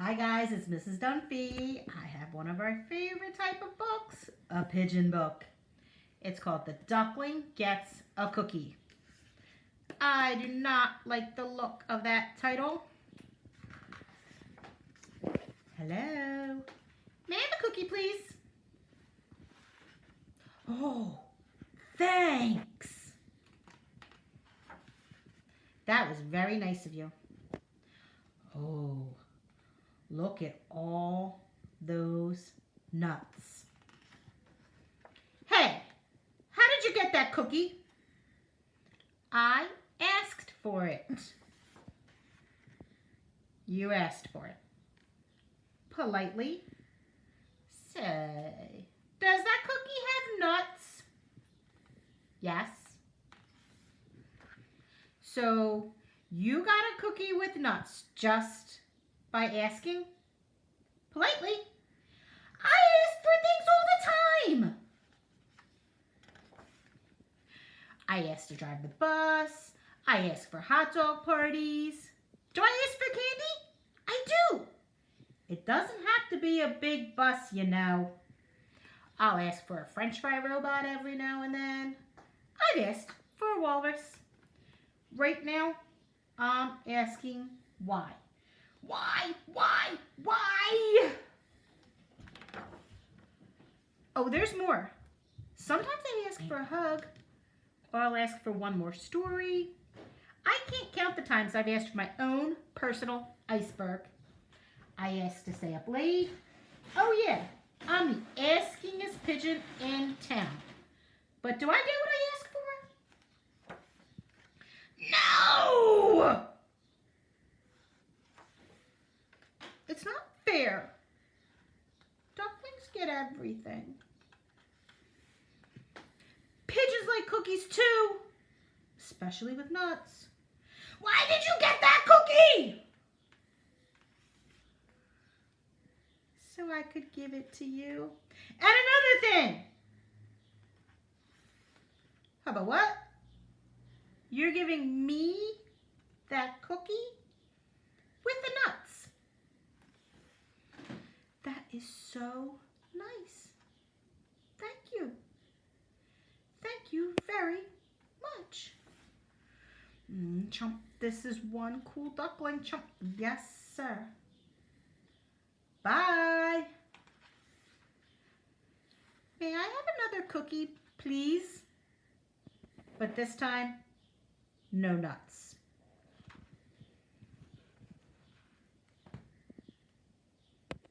Hi guys, it's Mrs. Dunphy. I have one of our favorite type of books, a pigeon book. It's called The Duckling Gets a Cookie. I do not like the look of that title. Hello. May I have a cookie, please? Oh, thanks. That was very nice of you. Oh, look at all those nuts. Hey, how did you get that cookie? I asked for it. You asked for it. Politely say, does that cookie have nuts? Yes. So you got a cookie with nuts just by asking? Politely. I ask for things all the time. I ask to drive the bus. I ask for hot dog parties. Do I ask for candy? I do. It doesn't have to be a big bus, you know. I'll ask for a French fry robot every now and then. I've asked for a walrus. Right now, I'm asking why. Why? Oh, there's more. Sometimes I ask for a hug, or I'll ask for one more story. I can't count the times I've asked for my own personal iceberg. I asked to stay up late. Oh yeah, I'm the askingest pigeon in town. But do I get what I ask for? No! It's not fair. Ducklings get everything. Pigeons like cookies too, especially with nuts. Why did you get that cookie? So I could give it to you. And another thing. How about what? You're giving me that cookie with the nuts. That is so nice. Thank you. Thank you very much. Chomp, this is one cool duckling. Chomp, yes sir. Bye. May I have another cookie, please? But this time, no nuts.